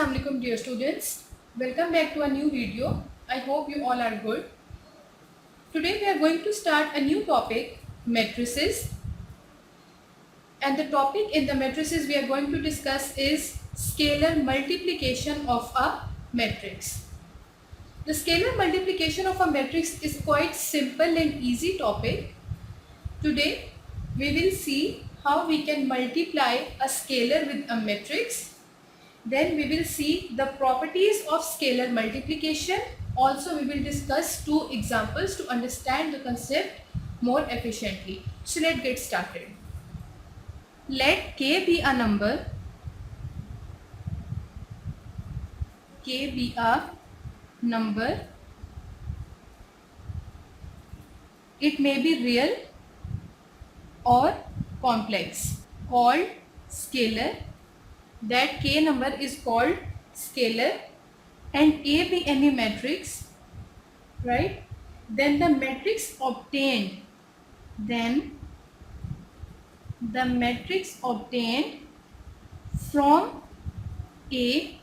Assalamu alaikum dear students. Welcome back to a new video. I hope you all are good. Today we are going to start a new topic, matrices. And the topic in the matrices we are going to discuss is scalar multiplication of a matrix. The scalar multiplication of a matrix is quite simple and easy topic. Today we will see how we can multiply a scalar with a matrix. Then we will see the properties of scalar multiplication. Also we will discuss two examples to understand the concept more efficiently. So let's get started. Let k be a number. K be a number. It may be real or complex, called scalar. That k number is called scalar, and A be any matrix, right? Then the matrix obtained from A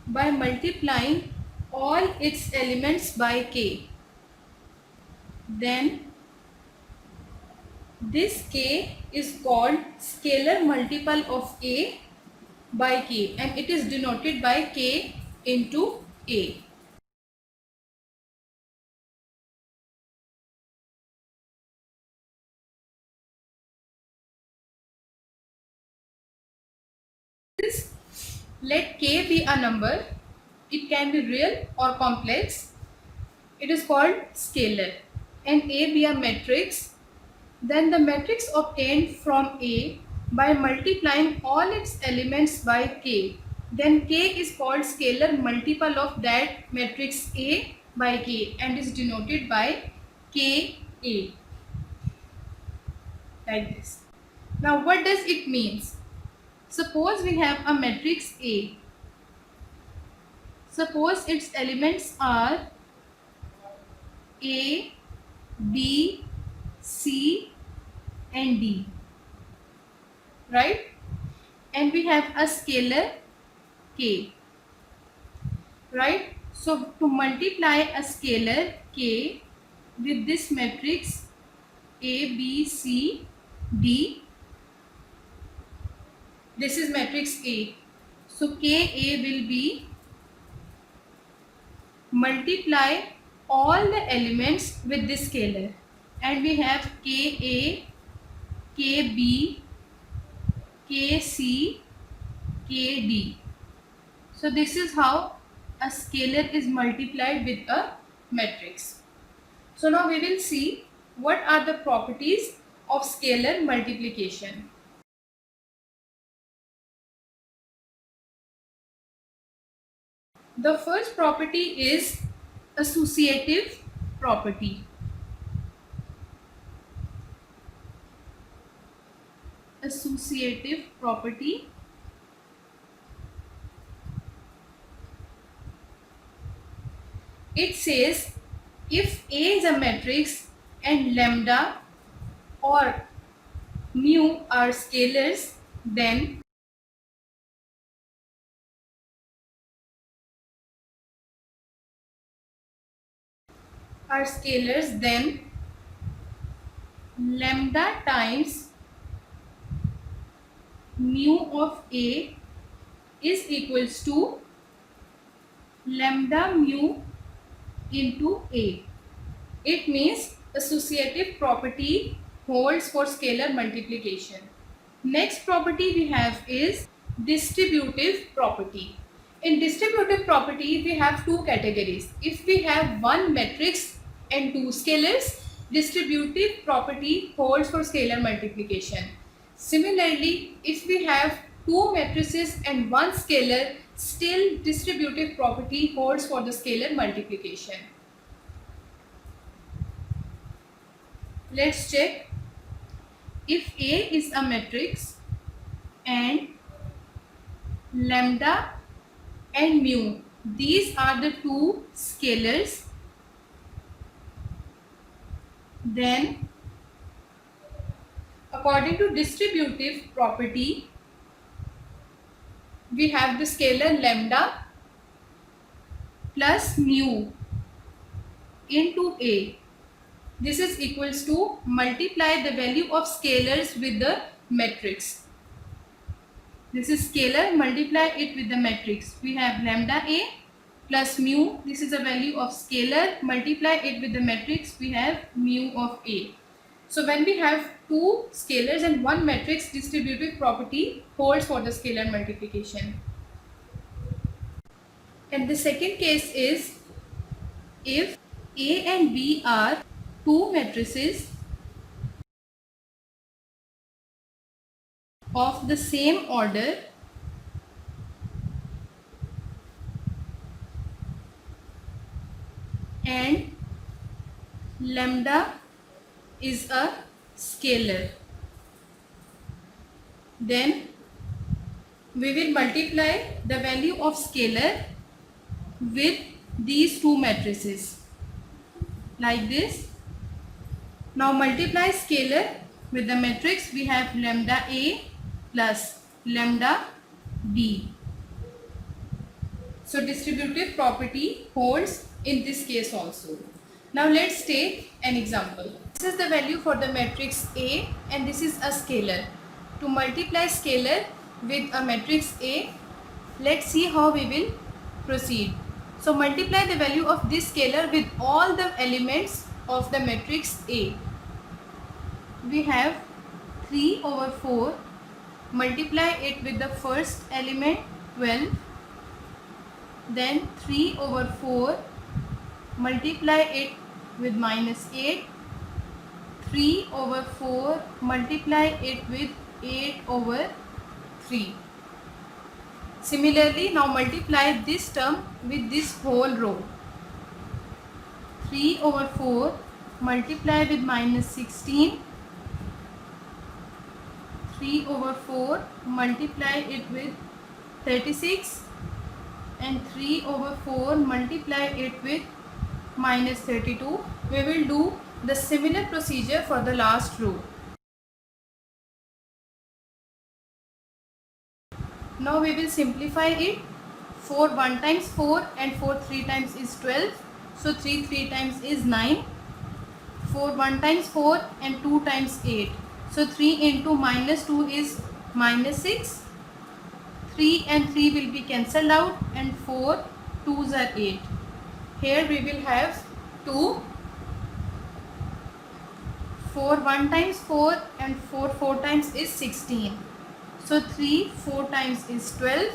by multiplying all its elements by k, then this k is called scalar multiple of A by k, and it is denoted by k into A. Let k be a number. It can be real or complex. It is called scalar. And A be a matrix. Then the matrix obtained from A by multiplying all its elements by k. Then k is called scalar multiple of that matrix A by k and is denoted by Ka. Like this. Now what does it mean? Suppose we have a matrix A. Suppose its elements are A, B, C and D, right? And we have a scalar k, right? So to multiply a scalar k with this matrix A, B, C, D, this is matrix A. So Ka will be multiply all the elements with this scalar, and we have Ka, Kb, Kc, Kd. So this is how a scalar is multiplied with a matrix. So now we will see what are the properties of scalar multiplication. The first property is associative property. Associative property. It says if A is a matrix and lambda or mu are scalars, then lambda times mu of A is equals to lambda mu into A. It means associative property holds for scalar multiplication. Next property we have is distributive property. In distributive property we have two categories. If we have one matrix and two scalars, distributive property holds for scalar multiplication. Similarly, if we have two matrices and one scalar, still distributive property holds for the scalar multiplication. Let's check. If A is a matrix and lambda and mu, these are the two scalars, then according to distributive property, we have the scalar lambda plus mu into A. This is equals to multiply the value of scalars with the matrix. This is scalar, multiply it with the matrix. We have lambda A plus mu. This is a value of scalar, multiply it with the matrix. We have mu of A. So when we have two scalars and one matrix, distributive property holds for the scalar multiplication. And the second case is if A and B are two matrices of the same order and lambda is a scalar, then we will multiply the value of scalar with these two matrices like this. Now multiply scalar with the matrix. We have lambda A plus lambda B. So distributive property holds in this case also. Now let's take an example. This is the value for the matrix A and this is a scalar. To multiply scalar with a matrix A, let's see how we will proceed. So multiply the value of this scalar with all the elements of the matrix A. We have 3 over 4. Multiply it with the first element 12. Then 3 over 4. Multiply it with minus 8. 3 over 4. Multiply it with 8 over 3. Similarly, now multiply this term with this whole row. 3 over 4 multiply with minus 16. 3 over 4 multiply it with 36 and 3 over 4 multiply it with minus 32. We will do the similar procedure for the last row. Now we will simplify it. 4 1 times 4 and 4 3 times is 12. So 3 3 times is 9. 4 1 times 4 and 2 times 8. So 3 into minus 2 is minus 6. 3 and 3 will be cancelled out and 4 2s are 8. Here we will have 2. 4 1 times 4 and 4 4 times is 16. So 3 4 times is 12.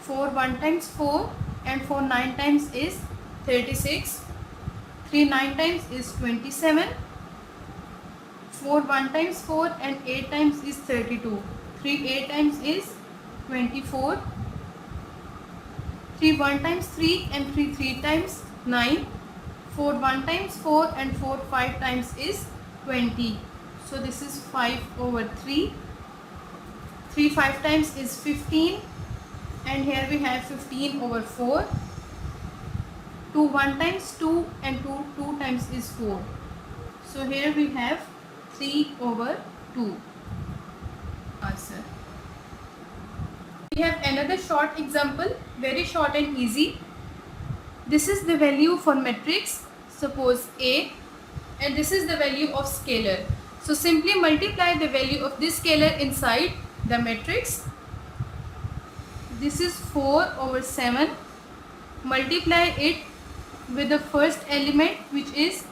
4 1 times 4 and 4 9 times is 36. 3 9 times is 27. 4 1 times 4 and 8 times is 32. 3 8 times is 24. 3 1 times 3 and 3 3 times 9. 4 1 times 4 and 4 5 times is 20. So this is 5 over 3. 3 5 times is 15 and here we have 15 over 4. 2 1 times 2 and 2 times is 4. So here we have 3 over 2 answer. We have another short example, very short and easy. This is the value for matrix, suppose A, and this is the value of scalar. So simply multiply the value of this scalar inside the matrix. This is 4 over 7. Multiply it with the first element which is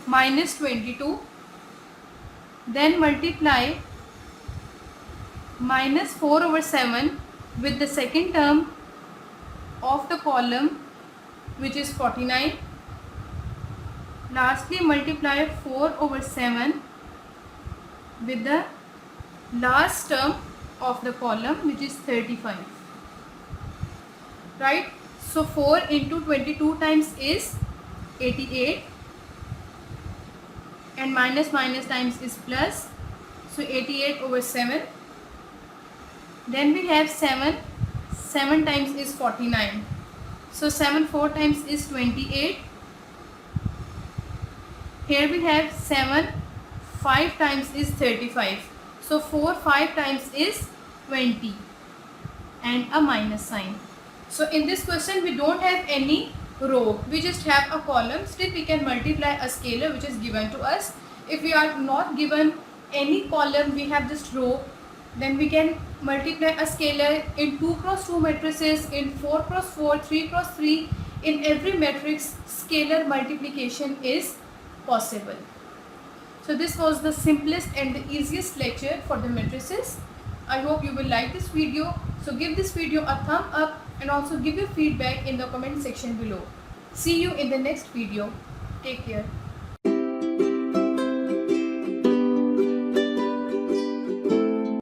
minus 22. Then multiply minus 4 over 7 with the second term of the column which is 49. Lastly multiply 4 over 7 with the last term of the column which is 35. Right? So 4 into 22 times is 88 and minus minus times is plus. So 88 over 7. Then we have 7. 7 times is 49. So 7 4 times is 28. Here we have 7. 5 times is 35. So 4 5 times is 20. and a minus sign. So in this question we don't have any row, we just have a column. Still we can multiply a scalar which is given to us. If we are not given any column, we have just row, then we can multiply a scalar in 2 cross 2 matrices, in 4 cross 4, 3 cross 3. In every matrix scalar multiplication is possible. So this was the simplest and the easiest lecture for the matrices. I hope you will like this video. So give this video a thumb up and also give your feedback in the comment section below. See you in the next video. Take care.